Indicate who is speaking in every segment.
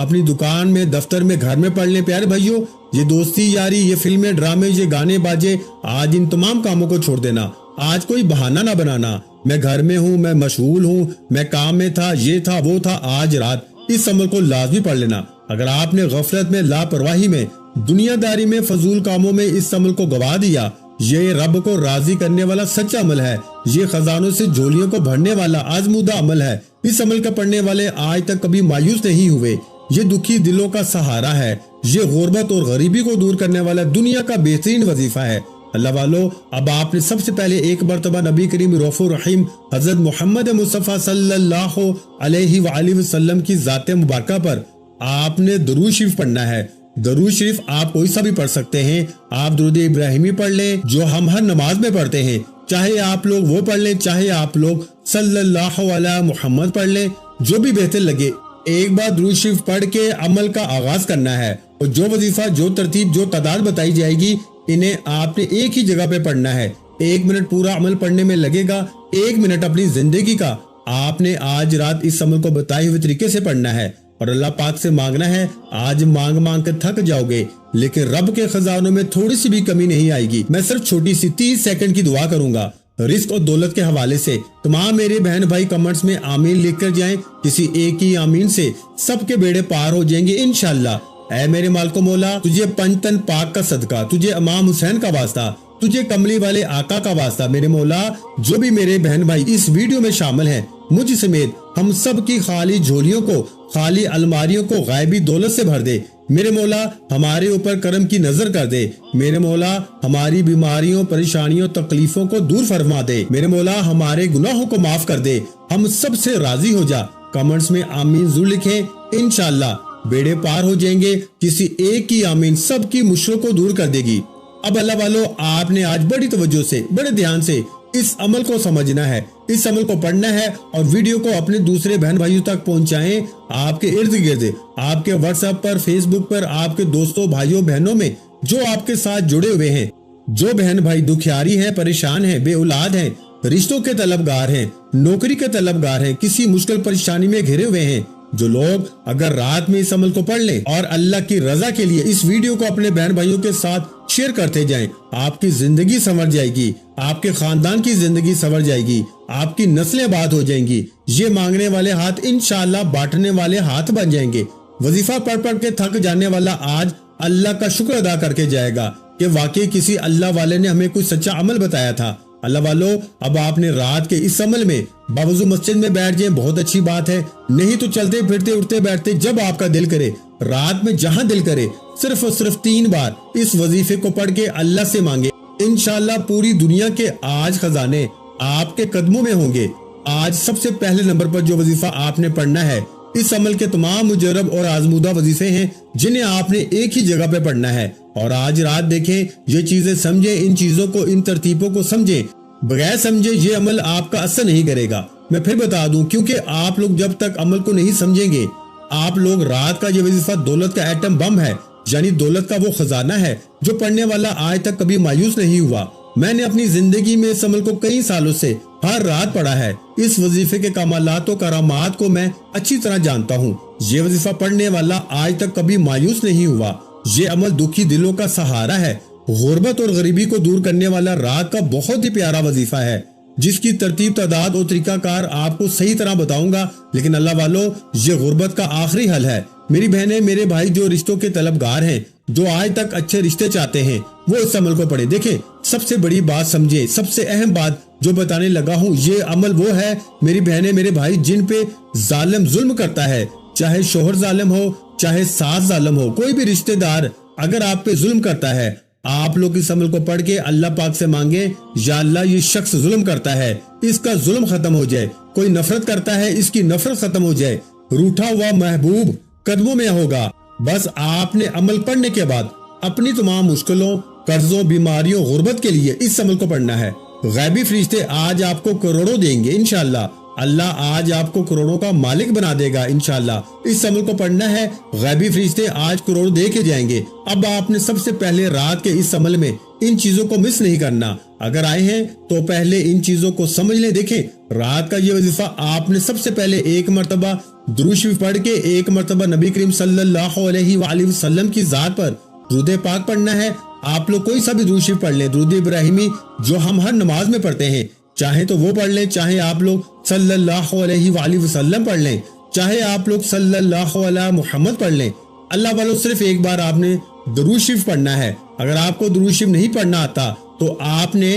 Speaker 1: اپنی دکان میں، دفتر میں، گھر میں پڑھ لیں۔ پیارے بھائیوں، یہ دوستی یاری، یہ فلمیں، ڈرامے، یہ گانے باجے، آج ان تمام کاموں کو چھوڑ دینا۔ آج کوئی بہانہ نہ بنانا، میں گھر میں ہوں، میں مشغول ہوں، میں کام میں تھا، یہ تھا وہ تھا۔ آج رات اس عمل کو لازمی پڑھ لینا۔ اگر آپ نے غفلت میں، لاپرواہی میں، دنیا داری میں، فضول کاموں میں اس عمل کو گوا دیا، یہ رب کو راضی کرنے والا سچا عمل ہے۔ یہ خزانوں سے جھولیوں کو بھرنے والا آزمودہ عمل ہے۔ اس عمل کا پڑھنے والے آج تک کبھی مایوس نہیں ہوئے۔ یہ دکھی دلوں کا سہارا ہے۔ یہ غربت اور غریبی کو دور کرنے والا دنیا کا بہترین وظیفہ ہے۔ اللہ والو، اب آپ نے سب سے پہلے ایک مرتبہ نبی کریم رؤوف الرحیم حضرت محمد مصطفیٰ صلی اللہ علیہ وآلہ وسلم کی ذات مبارکہ پر آپ نے درود شریف پڑھنا ہے۔ درود شریف آپ کوئی سا بھی پڑھ سکتے ہیں۔ آپ درود ابراہیمی پڑھ لیں جو ہم ہر نماز میں پڑھتے ہیں، چاہے آپ لوگ وہ پڑھ لیں، چاہے آپ لوگ صلی اللہ علیہ محمد پڑھ لیں، جو بھی بہتر لگے۔ ایک بار درود شریف پڑھ کے عمل کا آغاز کرنا ہے، اور جو وظیفہ، جو ترتیب، جو تعداد بتائی جائے گی، انہیں آپ نے ایک ہی جگہ پہ پڑھنا ہے۔ 1 منٹ پورا عمل پڑھنے میں لگے گا۔ 1 منٹ اپنی زندگی کا آپ نے آج رات اس عمل کو بتائے ہوئے طریقے سے پڑھنا ہے، اور اللہ پاک سے مانگنا ہے۔ آج مانگ مانگ کر تھک جاؤ گے، لیکن رب کے خزانوں میں تھوڑی سی بھی کمی نہیں آئے گی۔ میں صرف چھوٹی سی 30 سیکنڈ کی دعا کروں گا رزق اور دولت کے حوالے سے۔ تمام میرے بہن بھائی کمنٹس میں آمین لکھ کر جائیں۔ کسی ایک ہی آمین سے سب کے بیڑے پار ہو جائیں گے انشاءاللہ۔ اے میرے مالک و مولا، تجھے پنجتن پاک کا صدقہ، تجھے امام حسین کا واسطہ، تجھے کملی والے آقا کا واسطہ، میرے مولا جو بھی میرے بہن بھائی اس ویڈیو میں شامل ہیں، مجھ سمیت ہم سب کی خالی جھولیوں کو، خالی الماریوں کو غائبی دولت سے بھر دے۔ میرے مولا ہمارے اوپر کرم کی نظر کر دے۔ میرے مولا ہماری بیماریوں، پریشانیوں، تکلیفوں کو دور فرما دے۔ میرے مولا ہمارے گناہوں کو معاف کر دے۔ ہم سب سے راضی ہو جا۔ کمنٹس میں آمین ضرور لکھیں، انشاءاللہ بیڑے پار ہو جائیں گے۔ کسی ایک کی آمین سب کی مشکلوں کو دور کر دے گی۔ اب اللہ والو، آپ نے آج بڑی توجہ سے، بڑے دھیان سے اس عمل کو سمجھنا ہے، اس عمل کو پڑھنا ہے، اور ویڈیو کو اپنے دوسرے بہن بھائیوں تک پہنچائیں۔ آپ کے ارد گرد، آپ کے واٹس ایپ پر، فیس بک پر، آپ کے دوستوں، بھائیوں، بہنوں میں جو آپ کے ساتھ جڑے ہوئے ہیں، جو بہن بھائی دکھیاری ہیں، پریشان ہیں، بے اولاد ہیں، رشتوں کے طلبگار ہیں، نوکری کے طلبگار ہیں، کسی مشکل پریشانی میں گھرے ہوئے ہیں، جو لوگ اگر رات میں اس عمل کو پڑھ لیں اور اللہ کی رضا کے لیے اس ویڈیو کو اپنے بہن بھائیوں کے ساتھ شیئر کرتے جائیں، آپ کی زندگی سنور جائے گی، آپ کے خاندان کی زندگی سنور جائے گی، آپ کی نسلیں آباد ہو جائیں گی۔ یہ مانگنے والے ہاتھ انشاءاللہ بانٹنے والے ہاتھ بن جائیں گے۔ وظیفہ پڑھ پڑھ کے تھک جانے والا آج اللہ کا شکر ادا کر کے جائے گا کہ واقعی کسی اللہ والے نے ہمیں کوئی سچا عمل بتایا تھا۔ اللہ والو، اب آپ نے رات کے اس عمل میں باوضو مسجد میں بیٹھ جائیں، بہت اچھی بات ہے، نہیں تو چلتے پھرتے اٹھتے بیٹھتے جب آپ کا دل کرے، رات میں جہاں دل کرے، صرف اور صرف 3 بار اس وظیفے کو پڑھ کے اللہ سے مانگے۔ انشاءاللہ پوری دنیا کے آج خزانے آپ کے قدموں میں ہوں گے۔ آج سب سے پہلے نمبر پر جو وظیفہ آپ نے پڑھنا ہے، اس عمل کے تمام مجرب اور آزمودہ وظیفے ہیں جنہیں آپ نے ایک ہی جگہ پہ پڑھنا ہے، اور آج رات دیکھیں، یہ چیزیں سمجھیں، ان چیزوں کو، ان ترتیبوں کو سمجھیں۔ بغیر سمجھے یہ عمل آپ کا اثر نہیں کرے گا۔ میں پھر بتا دوں، کیونکہ آپ لوگ جب تک عمل کو نہیں سمجھیں گے، آپ لوگ رات کا یہ وظیفہ دولت کا ایٹم بم ہے، یعنی دولت کا وہ خزانہ ہے جو پڑھنے والا آج تک کبھی مایوس نہیں ہوا۔ میں نے اپنی زندگی میں اس عمل کو کئی سالوں سے ہر رات پڑھا ہے۔ اس وظیفے کے کمالات و کرامات کو میں اچھی طرح جانتا ہوں۔ یہ وظیفہ پڑھنے والا آج تک کبھی مایوس نہیں ہوا۔ یہ عمل دکھی دلوں کا سہارا ہے، غربت اور غریبی کو دور کرنے والا رات کا بہت ہی پیارا وظیفہ ہے، جس کی ترتیب، تعداد اور طریقہ کار آپ کو صحیح طرح بتاؤں گا۔ لیکن اللہ والو، یہ غربت کا آخری حل ہے۔ میری بہنیں، میرے بھائی جو رشتوں کے طلبگار ہیں، جو آج تک اچھے رشتے چاہتے ہیں، وہ اس عمل کو پڑھیں۔ دیکھیں، سب سے بڑی بات سمجھیں، سب سے اہم بات جو بتانے لگا ہوں، یہ عمل وہ ہے میری بہنیں، میرے بھائی، جن پہ ظالم ظلم کرتا ہے، چاہے شوہر ظالم ہو، چاہے ساس ظالم ہو، کوئی بھی رشتہ دار اگر آپ پہ ظلم کرتا ہے، آپ لوگ اس عمل کو پڑھ کے اللہ پاک سے مانگیں، یا اللہ یہ شخص ظلم کرتا ہے، اس کا ظلم ختم ہو جائے، کوئی نفرت کرتا ہے، اس کی نفرت ختم ہو جائے، روٹھا ہوا محبوب قدموں میں ہوگا۔ بس آپ نے عمل پڑھنے کے بعد اپنی تمام مشکلوں، قرضوں، بیماریوں، غربت کے لیے اس عمل کو پڑھنا ہے۔ غیبی فرشتے آج آپ کو کروڑوں دیں گے انشاءاللہ۔ اللہ آج آپ کو کروڑوں کا مالک بنا دے گا انشاءاللہ۔ اس عمل کو پڑھنا ہے، غیبی فرشتے آج کروڑ دے کے جائیں گے۔ اب آپ نے سب سے پہلے رات کے اس عمل میں ان چیزوں کو مس نہیں کرنا۔ اگر آئے ہیں تو پہلے ان چیزوں کو سمجھ لیں۔ دیکھیں، رات کا یہ وظیفہ آپ نے سب سے پہلے 1 مرتبہ درود شریف پڑھ کے 1 مرتبہ نبی کریم صلی اللہ علیہ وآلہ وسلم کی ذات پر درود پاک پڑھنا ہے۔ آپ لوگ کوئی سا بھی درود شریف پڑھ لیں، درود ابراہیمی جو ہم ہر نماز میں پڑھتے ہیں، چاہے تو وہ پڑھ لیں، چاہے آپ لوگ صلی اللہ علیہ وآلہ وسلم پڑھ لیں، چاہے آپ لوگ صلی اللہ علیہ محمد پڑھ لیں۔ اللہ والوں صرف ایک بار آپ نے درود شریف پڑھنا ہے۔ اگر آپ کو درود شریف نہیں پڑھنا آتا تو آپ نے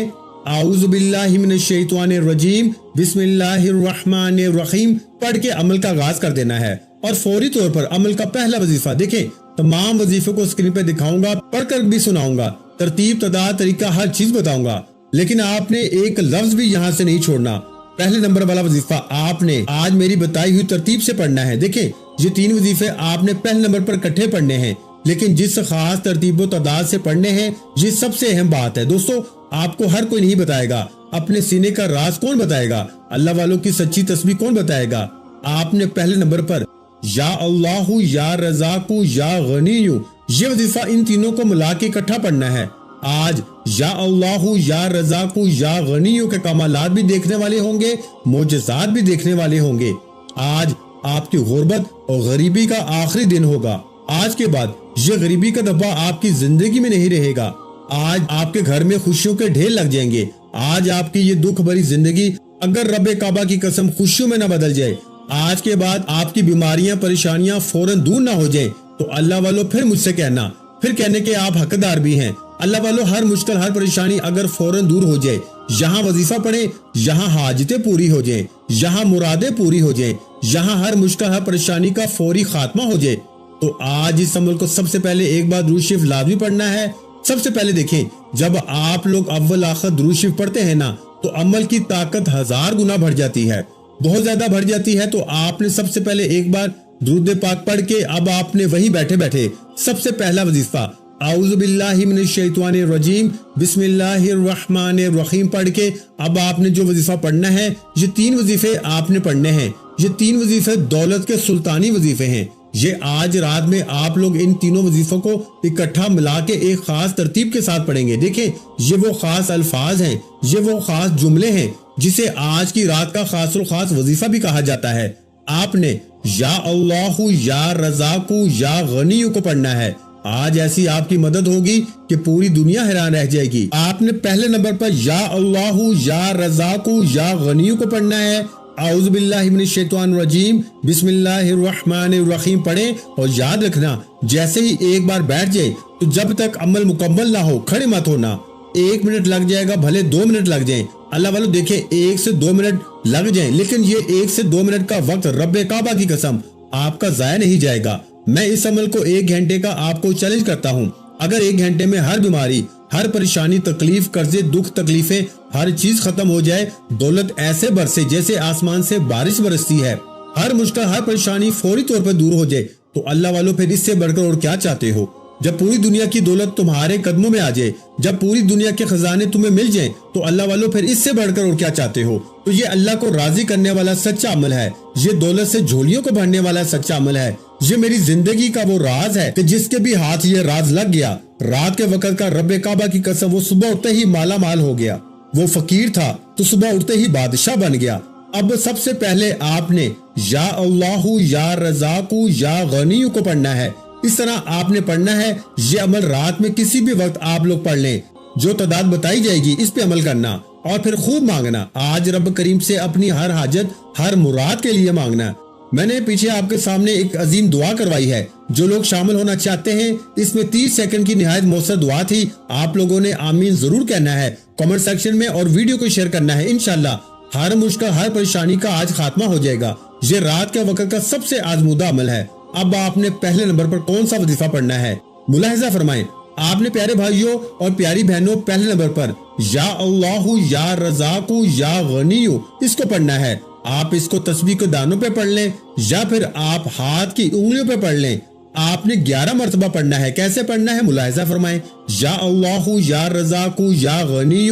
Speaker 1: اعوذ باللہ من الشیطان الرجیم بسم اللہ الرحمن الرحیم پڑھ کے عمل کا آغاز کر دینا ہے، اور فوری طور پر عمل کا پہلا وظیفہ دیکھیں، تمام وظیفوں کو اسکرین پہ دکھاؤں گا، پڑھ کر بھی سناؤں گا، ترتیب تعداد طریقہ ہر چیز بتاؤں گا، لیکن آپ نے ایک لفظ بھی یہاں سے نہیں چھوڑنا۔ پہلے نمبر والا وظیفہ آپ نے آج میری بتائی ہوئی ترتیب سے پڑھنا ہے۔ دیکھیں، یہ 3 وظیفے آپ نے پہلے نمبر پر اکٹھے پڑھنے ہیں، لیکن جس خاص ترتیب و تعداد سے پڑھنے ہیں، یہ سب سے اہم بات ہے۔ دوستو، آپ کو ہر کوئی نہیں بتائے گا، اپنے سینے کا راز کون بتائے گا؟ اللہ والوں کی سچی تسبیح کون بتائے گا؟ آپ نے پہلے نمبر پر یا اللہ یا رزاق یا غنی یہ وظیفہ ان تینوں کو ملا کے اکٹھا پڑھنا ہے۔ آج یا اللہ یا رزاق یا غنی کے کمالات بھی دیکھنے والے ہوں گے، معجزات بھی دیکھنے والے ہوں گے۔ آج آپ کی غربت اور غریبی کا آخری دن ہوگا۔ آج کے بعد یہ غریبی کا دبا آپ کی زندگی میں نہیں رہے گا۔ آج آپ کے گھر میں خوشیوں کے ڈھیر لگ جائیں گے۔ آج آپ کی یہ دکھ بھری زندگی اگر رب کعبہ کی قسم خوشیوں میں نہ بدل جائے، آج کے بعد آپ کی بیماریاں پریشانیاں فوراً دور نہ ہو جائیں، تو اللہ والوں پھر مجھ سے کہنا، پھر کہنے کے آپ حقدار بھی ہیں۔ اللہ والوں ہر مشکل ہر پریشانی اگر فوراً دور ہو جائے، یہاں وظیفہ پڑھیں، یہاں حاجتیں پوری ہو جائیں، یہاں مرادیں پوری ہو جائیں، یہاں ہر مشکل ہر پریشانی کا فوری خاتمہ ہو جائے، تو آج اس عمل کو سب سے پہلے ایک بار درود شریف لازمی پڑھنا ہے۔ سب سے پہلے دیکھیں، جب آپ لوگ اول آخر درود شریف پڑھتے ہیں نا، تو عمل کی طاقت 1000 گنا بڑھ جاتی ہے، بہت زیادہ بڑھ جاتی ہے۔ تو آپ نے سب سے پہلے ایک بار درود پاک پڑھ کے اب آپ نے وہی بیٹھے بیٹھے سب سے پہلا وظیفہ اعوذ باللہ من الشیطان الرجیم بسم اللہ الرحمن الرحیم پڑھ کے اب آپ نے جو وظیفہ پڑھنا ہے، یہ 3 وظیفے آپ نے پڑھنے ہیں۔ یہ 3 وظیفے دولت کے سلطانی وظیفے ہیں۔ یہ آج رات میں آپ لوگ ان تینوں وظیفوں کو اکٹھا ملا کے ایک خاص ترتیب کے ساتھ پڑھیں گے۔ دیکھیں، یہ وہ خاص الفاظ ہیں، یہ وہ خاص جملے ہیں جسے آج کی رات کا خاص و خاص وظیفہ بھی کہا جاتا ہے۔ آپ نے یا اللہ یا رزاق یا غنی کو پڑھنا ہے۔ آج ایسی آپ کی مدد ہوگی کہ پوری دنیا حیران رہ جائے گی۔ آپ نے پہلے نمبر پر یا اللہ یا رزاق یا غنی کو پڑھنا ہے۔ اعوذ باللہ من الشیطان الرجیم بسم اللہ الرحمن الرحیم پڑھیں، اور یاد رکھنا، جیسے ہی ایک بار بیٹھ جائے تو جب تک عمل مکمل نہ ہو کھڑے مت ہونا۔ 1 منٹ لگ جائے گا، بھلے 2 منٹ لگ جائیں، اللہ والوں دیکھیں 1 سے 2 منٹ لگ جائیں، لیکن یہ 1 سے 2 منٹ کا وقت رب کعبہ کی قسم آپ کا ضائع نہیں جائے گا۔ میں اس عمل کو 1 گھنٹے کا آپ کو چیلنج کرتا ہوں۔ اگر 1 گھنٹے میں ہر بیماری، ہر پریشانی، تکلیف، قرضے، دکھ، تکلیفیں، ہر چیز ختم ہو جائے، دولت ایسے برسے جیسے آسمان سے بارش برستی ہے، ہر مشکل ہر پریشانی فوری طور پر دور ہو جائے، تو اللہ والوں پھر اس سے بڑھ کر اور کیا چاہتے ہو؟ جب پوری دنیا کی دولت تمہارے قدموں میں آ جائے، جب پوری دنیا کے خزانے تمہیں مل جائیں، تو اللہ والوں پھر اس سے بڑھ کر اور کیا چاہتے ہو؟ تو یہ اللہ کو راضی کرنے والا سچا عمل ہے، یہ دولت سے جھولیوں کو بھرنے والا سچا عمل ہے، یہ میری زندگی کا وہ راز ہے کہ جس کے بھی ہاتھ یہ راز لگ گیا، رات کے وقت کا رب کعبہ کی قسم وہ صبح اٹھتے ہی مالا مال ہو گیا، وہ فقیر تھا تو صبح اٹھتے ہی بادشاہ بن گیا۔ اب سب سے پہلے آپ نے یا اللہ یا رزاق یا غنی کو پڑھنا ہے۔ اس طرح آپ نے پڑھنا ہے۔ یہ عمل رات میں کسی بھی وقت آپ لوگ پڑھ لیں، جو تعداد بتائی جائے گی اس پہ عمل کرنا اور پھر خوب مانگنا۔ آج رب کریم سے اپنی ہر حاجت، ہر مراد کے لیے مانگنا۔ میں نے پیچھے آپ کے سامنے ایک عظیم دعا کروائی ہے، جو لوگ شامل ہونا چاہتے ہیں، اس میں 30 سیکنڈ کی نہایت مؤثر دعا تھی۔ آپ لوگوں نے آمین ضرور کہنا ہے کمنٹ سیکشن میں، اور ویڈیو کو شیئر کرنا ہے۔ انشاءاللہ ہر مشکل ہر پریشانی کا آج خاتمہ ہو جائے گا۔ یہ رات کے وقت کا سب سے آزمودہ عمل ہے۔ اب آپ نے پہلے نمبر پر کون سا وظیفہ پڑھنا ہے؟ ملاحظہ فرمائیں، آپ نے پیارے بھائیوں اور پیاری بہنوں پہلے نمبر پر یا اللہ یا رزاق یا غنی اس کو پڑھنا ہے۔ آپ اس کو تسبیح کے دانوں پہ پڑھ لیں یا پھر آپ ہاتھ کی انگلیوں پہ پڑھ لیں۔ آپ نے 11 مرتبہ پڑھنا ہے۔ کیسے پڑھنا ہے ملاحظہ فرمائیں، یا اللہ یا رزاق یا غنی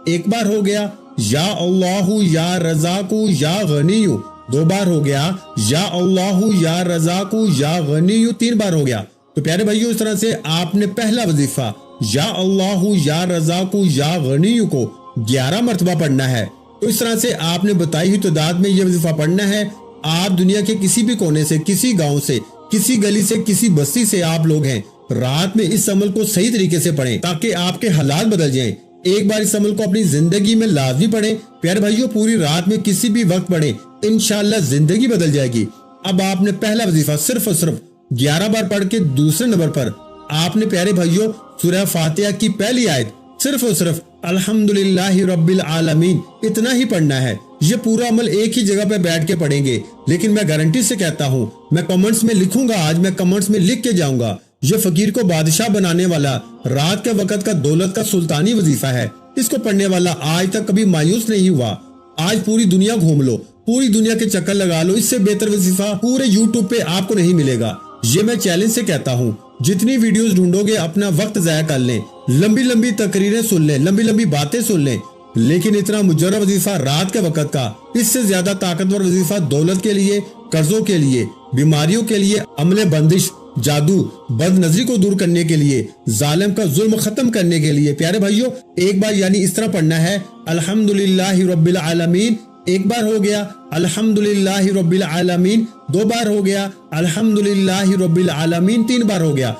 Speaker 1: ایک بار ہو گیا، یا اللہ یا رزاق یا غنی 2 بار ہو گیا، یا اللہ یا رزاق یا غنی 3 بار ہو گیا۔ تو پیارے بھائیو، اس طرح سے آپ نے پہلا وظیفہ یا اللہ یا رزاق یا غنی کو 11 مرتبہ پڑھنا ہے۔ تو اس طرح سے آپ نے بتائی ہوئی تعداد میں یہ وظیفہ پڑھنا ہے۔ آپ دنیا کے کسی بھی کونے سے، کسی گاؤں سے، کسی گلی سے، کسی بستی سے آپ لوگ ہیں، رات میں اس عمل کو صحیح طریقے سے پڑھیں تاکہ آپ کے حالات بدل جائیں۔ ایک بار اس عمل کو اپنی زندگی میں لازمی پڑھیں پیارے بھائیو، پوری رات میں کسی بھی وقت پڑھیں، انشاءاللہ زندگی بدل جائے گی۔ اب آپ نے پہلا وظیفہ صرف اور صرف 11 بار پڑھ کے دوسرے نمبر پر آپ نے پیارے بھائیو سورہ فاتحہ کی پہلی آیت صرف اور صرف الحمدللہ رب العالمین اتنا ہی پڑھنا ہے۔ یہ پورا عمل ایک ہی جگہ پہ بیٹھ کے پڑھیں گے، لیکن میں گارنٹی سے کہتا ہوں، میں کمنٹس میں لکھوں گا، آج میں کمنٹس میں لکھ کے جاؤں گا، یہ فقیر کو بادشاہ بنانے والا، رات کے وقت کا دولت کا سلطانی وظیفہ ہے۔ اس کو پڑھنے والا آج تک کبھی مایوس نہیں ہوا۔ آج پوری دنیا گھوم لو، پوری دنیا کے چکر لگا لو، اس سے بہتر وظیفہ پورے یوٹیوب پہ آپ کو نہیں ملے گا۔ یہ میں چیلنج سے کہتا ہوں، جتنی ویڈیوز ڈھونڈو گے اپنا وقت ضائع کر لیں، لمبی لمبی تقریریں سن لیں، لمبی لمبی باتیں سن لیں، لیکن اتنا مجرب وظیفہ رات کے وقت کا، اس سے زیادہ طاقتور وظیفہ دولت کے لیے، قرضوں کے لیے، بیماریوں کے لیے، عمل بندش، جادو، بد نظری کو دور کرنے کے لیے، ظالم کا ظلم ختم کرنے کے لیے پیارے بھائیوں ایک بار یعنی اس طرح پڑھنا ہے الحمدللہ رب العالمین، 1 بار ہو گیا، الحمدللہ رب العالمین 2 بار ہو گیا، الحمدللہ رب العالمین 3 بار ہو گیا۔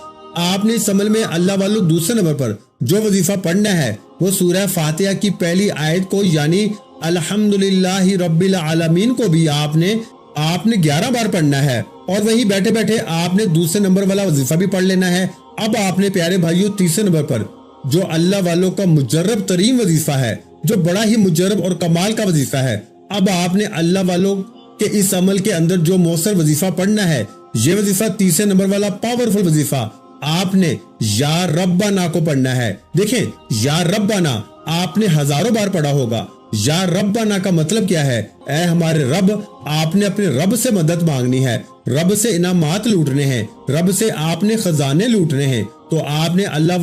Speaker 1: آپ نے اس عمل میں اللہ والو دوسرے نمبر پر جو وظیفہ پڑھنا ہے وہ سورہ فاتحہ کی پہلی آیت کو یعنی الحمدللہ رب العالمین کو بھی آپ نے 11 بار پڑھنا ہے، اور وہی بیٹھے بیٹھے آپ نے دوسرے نمبر والا وظیفہ بھی پڑھ لینا ہے۔ اب آپ نے پیارے بھائیوں تیسرے نمبر پر جو اللہ والوں کا مجرب ترین وظیفہ ہے، جو بڑا ہی مجرب اور کمال کا وظیفہ ہے، اب آپ نے اللہ والوں کے اس عمل کے اندر جو مؤثر وظیفہ پڑھنا ہے، یہ وظیفہ تیسرے نمبر والا پاورفل وظیفہ آپ نے یا ربنا کو پڑھنا ہے۔ دیکھیں، یا ربنا آپ نے ہزاروں بار پڑھا ہوگا۔ یا ربنا کا مطلب کیا ہے؟ اے ہمارے رب، آپ نے اپنے رب سے مدد مانگنی ہے، رب سے انعامات لوٹنے ہیں، رب سے آپ نے خزانے لوٹنے ہیں۔ تو آپ نے اللہ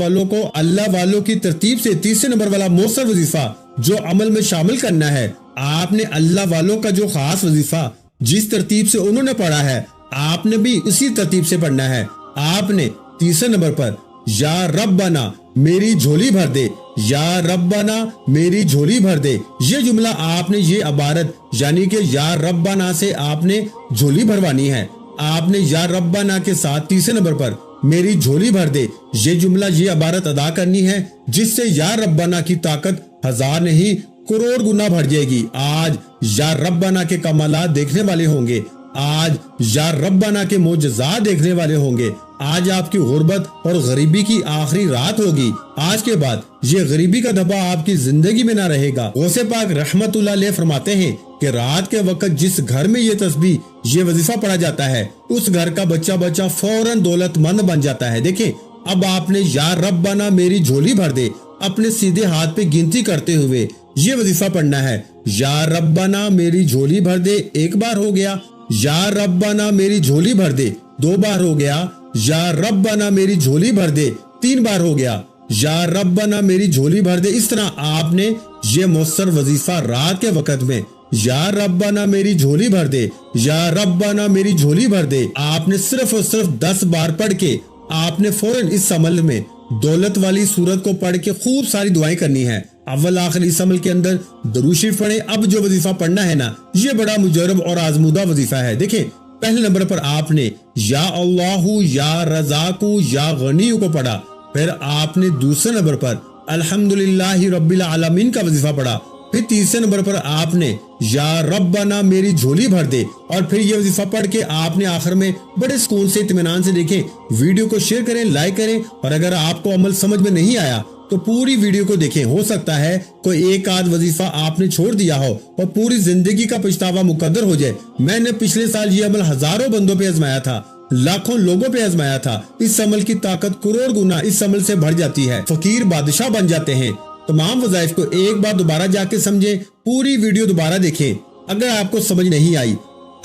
Speaker 1: والوں کی ترتیب سے تیسرے نمبر والا مؤثر وظیفہ جو عمل میں شامل کرنا ہے، آپ نے اللہ والوں کا جو خاص وظیفہ جس ترتیب سے انہوں نے پڑھا ہے، آپ نے بھی اسی ترتیب سے پڑھنا ہے۔ آپ نے تیسرے نمبر پر یا ربنا میری جھولی بھر دے، یا ربنا میری جھولی بھر دے، یہ جملہ آپ نے، یہ عبارت یعنی کہ یا ربنا سے آپ نے جھولی بھروانی ہے۔ آپ نے یا ربنا کے ساتھ تیسرے نمبر پر میری جھولی بھر دے، یہ جملہ، یہ عبارت ادا کرنی ہے، جس سے یا ربنا کی طاقت 1000 نہیں کروڑ گنا بڑھ جائے گی۔ آج یا ربنا کے کمالات دیکھنے والے ہوں گے، آج یا ربنا کے معجزات دیکھنے والے ہوں گے۔ آج آپ کی غربت اور غریبی کی آخری رات ہوگی۔ آج کے بعد یہ غریبی کا دھبا آپ کی زندگی میں نہ رہے گا۔ غوث پاک رحمت اللہ علیہ فرماتے ہیں کہ رات کے وقت جس گھر میں یہ تسبیح، یہ وظیفہ پڑھا جاتا ہے، اس گھر کا بچہ فوراً دولت مند بن جاتا ہے۔ دیکھیں، اب آپ نے یا ربنا میری جھولی بھر دے اپنے سیدھے ہاتھ پہ گنتی کرتے ہوئے یہ وظیفہ پڑھنا ہے۔ یا ربنا میری جھولی بھر دے 1 بار ہو گیا، یا ربنا میری جھولی بھر دے 2 بار ہو گیا، یا ربنا میری جھولی بھر دے 3 بار ہو گیا، یا ربنا میری جھولی بھر دے۔ اس طرح آپ نے یہ مؤثر وظیفہ رات کے وقت میں یا ربنا میری جھولی بھر دے، یا ربنا میری جھولی بھر دے، آپ نے صرف اور صرف 10 بار پڑھ کے آپ نے فوراً اس عمل میں دولت والی سورت کو پڑھ کے خوب ساری دعائیں کرنی ہے۔ اول آخر اس عمل کے اندر درود شریف پڑھیں۔ اب جو وظیفہ پڑھنا ہے نا، یہ بڑا مجرب اور آزمودہ وظیفہ ہے۔ دیکھیں، پہلے نمبر پر آپ نے یا اللہ یا رزاق یا غنی کو پڑھا، پھر آپ نے دوسرے نمبر پر الحمدللہ رب العالمین کا وظیفہ پڑھا، پھر تیسرے نمبر پر آپ نے یا ربنا میری جھولی بھر دے، اور پھر یہ وظیفہ پڑھ کے آپ نے آخر میں بڑے سکون سے، اطمینان سے، دیکھیں ویڈیو کو شیئر کریں، لائک کریں، اور اگر آپ کو عمل سمجھ میں نہیں آیا تو پوری ویڈیو کو دیکھیں۔ ہو سکتا ہے کوئی ایک آدھ وظیفہ آپ نے چھوڑ دیا ہو اور پوری زندگی کا پچھتاوا مقدر ہو جائے۔ میں نے پچھلے سال یہ عمل ہزاروں بندوں پہ آزمایا تھا، لاکھوں لوگوں پہ آزمایا تھا۔ اس عمل کی طاقت کروڑ گنا اس عمل سے بڑھ جاتی ہے، فقیر بادشاہ بن جاتے ہیں۔ تمام وظائف کو ایک بار دوبارہ جا کے سمجھیں، پوری ویڈیو دوبارہ دیکھیں۔ اگر آپ کو سمجھ نہیں آئی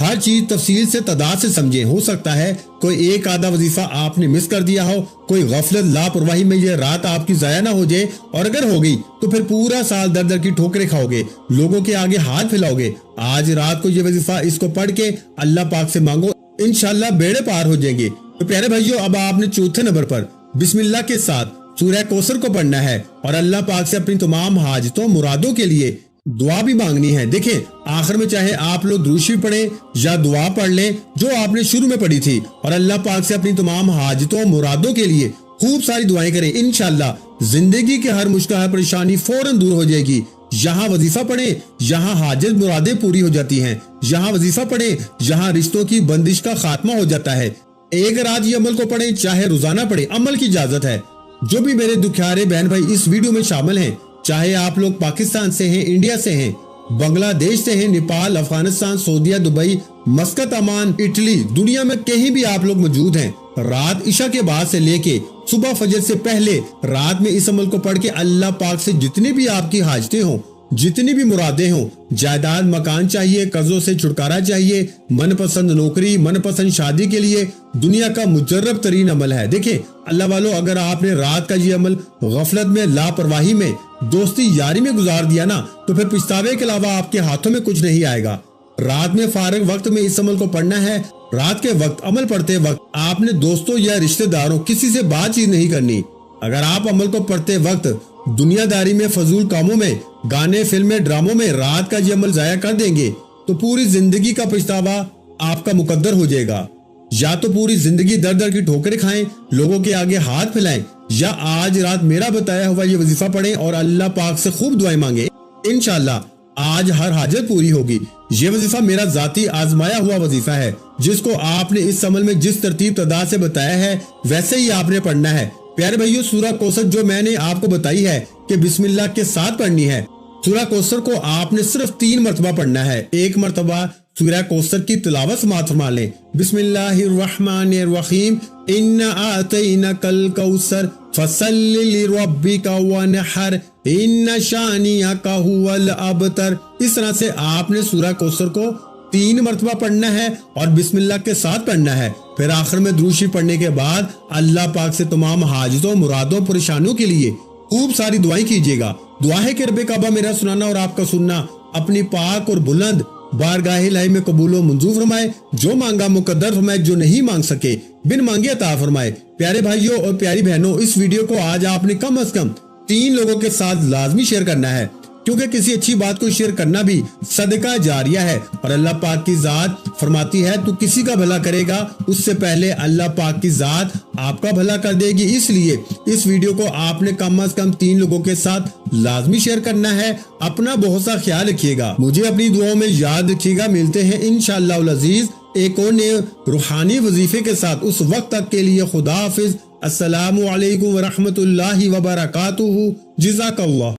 Speaker 1: ہر چیز تفصیل سے تداد سے سمجھیں. ہو سکتا ہے کوئی ایک آدھا وظیفہ آپ نے مس کر دیا ہو, کوئی غفلت لاپرواہی میں یہ رات آپ کی ضائع نہ ہو جائے, اور اگر ہو گئی تو پھر پورا سال در در کی ٹھوکریں کھاؤ گے, لوگوں کے آگے ہاتھ پھیلاؤ گے. آج رات کو یہ وظیفہ اس کو پڑھ کے اللہ پاک سے مانگو, انشاءاللہ بیڑے پار ہو جائیں گے. تو پیارے بھائیو, اب آپ نے چوتھے نمبر پر بسم اللہ کے ساتھ سورہ کوثر کو پڑھنا ہے اور اللہ پاک سے اپنی تمام حاجتوں مرادوں کے لیے دعا بھی مانگنی ہے. دیکھیں آخر میں چاہے آپ لوگ درود شریف پڑھیں یا دعا پڑھ لیں جو آپ نے شروع میں پڑھی تھی, اور اللہ پاک سے اپنی تمام حاجتوں مرادوں کے لیے خوب ساری دعائیں کریں. انشاءاللہ زندگی کے ہر مشکل پریشانی فوراً دور ہو جائے گی. یہاں وظیفہ پڑھیں یہاں حاجت مرادیں پوری ہو جاتی ہیں, یہاں وظیفہ پڑھیں یہاں رشتوں کی بندش کا خاتمہ ہو جاتا ہے. ایک رات یہ عمل کو پڑھیں چاہے روزانہ پڑھیں, عمل کی اجازت ہے. جو بھی میرے دکھیارے بہن بھائی اس ویڈیو میں شامل ہیں, چاہے آپ لوگ پاکستان سے ہیں, انڈیا سے ہیں, بنگلہ دیش سے ہیں, نیپال, افغانستان, سعودیہ, دبئی, مسقط, عمان, اٹلی, دنیا میں کہیں بھی آپ لوگ موجود ہیں, رات عشاء کے بعد سے لے کے صبح فجر سے پہلے رات میں اس عمل کو پڑھ کے اللہ پاک سے جتنی بھی آپ کی حاجتیں ہوں, جتنی بھی مرادیں ہوں, جائیداد مکان چاہیے, قرضوں سے چھٹکارا چاہیے, من پسند نوکری, من پسند شادی کے لیے دنیا کا مجرب ترین عمل ہے. دیکھیں اللہ والو, اگر آپ نے رات کا یہ عمل غفلت میں, لاپرواہی میں, دوستی یاری میں گزار دیا نا, تو پھر پچھتاوے کے علاوہ آپ کے ہاتھوں میں کچھ نہیں آئے گا. رات میں فارغ وقت میں اس عمل کو پڑھنا ہے. رات کے وقت عمل پڑھتے وقت آپ نے دوستوں یا رشتہ داروں کسی سے بات چیت نہیں کرنی. اگر آپ عمل کو پڑھتے وقت دنیا داری میں, فضول کاموں میں, گانے, فلمیں, ڈراموں میں رات کا یہ عمل ضائع کر دیں گے تو پوری زندگی کا پچھتاوا آپ کا مقدر ہو جائے گا. یا تو پوری زندگی در در کی ٹھوکریں کھائیں, لوگوں کے آگے ہاتھ پھیلائیں, یا آج رات میرا بتایا ہوا یہ وظیفہ پڑھیں اور اللہ پاک سے خوب دعائیں مانگیں. انشاءاللہ آج ہر حاجت پوری ہوگی. یہ وظیفہ میرا ذاتی آزمایا ہوا وظیفہ ہے جس کو آپ نے اس عمل میں جس ترتیب تداد سے بتایا ہے ویسے ہی آپ نے پڑھنا ہے. پیارے بھائیو, سورہ کوثر جو میں نے آپ کو بتائی ہے کہ بسم اللہ کے ساتھ پڑھنی ہے, سورہ کوثر کو آپ نے صرف 3 مرتبہ پڑھنا ہے. ایک مرتبہ سورہ کوثر کی تلاوت سماعت فرما لیں. بسم اللہ الرحمن الرحیم, انا اعطیناک الکوثر فصل لربک وانحر ان شانئک ھو الابتر. اس طرح سے آپ نے سورہ کوثر کو 3 مرتبہ پڑھنا ہے اور بسم اللہ کے ساتھ پڑھنا ہے. پھر آخر میں درود شریف پڑھنے کے بعد اللہ پاک سے تمام حاجتوں, مرادوں, پریشانیوں کے لیے خوب ساری دعائیں کیجیے گا. دعا ہے کہ رب کعبہ میرا سنانا اور آپ کا سننا اپنی پاک اور بلند بارگاہ الہی میں قبول و منظور فرمائے. جو مانگا مقدر فرمائے, جو نہیں مانگ سکے بن مانگے عطا فرمائے. پیارے بھائیوں اور پیاری بہنوں, اس ویڈیو کو آج آپ نے کم از کم 3 لوگوں کے ساتھ لازمی شیئر کرنا ہے, کیونکہ کسی اچھی بات کو شیئر کرنا بھی صدقہ جاریہ ہے. اور اللہ پاک کی ذات فرماتی ہے تو کسی کا بھلا کرے گا اس سے پہلے اللہ پاک کی ذات آپ کا بھلا کر دے گی. اس لیے اس ویڈیو کو آپ نے کم از کم 3 لوگوں کے ساتھ لازمی شیئر کرنا ہے. اپنا بہت سا خیال رکھیے گا, مجھے اپنی دعاؤں میں یاد رکھیے گا. ملتے ہیں انشاءاللہ العزیز ایک اور نئے روحانی وظیفے کے ساتھ. اس وقت تک کے لیے خدا حافظ. السلام علیکم ورحمۃ اللہ وبرکاتہ. جزاک اللہ.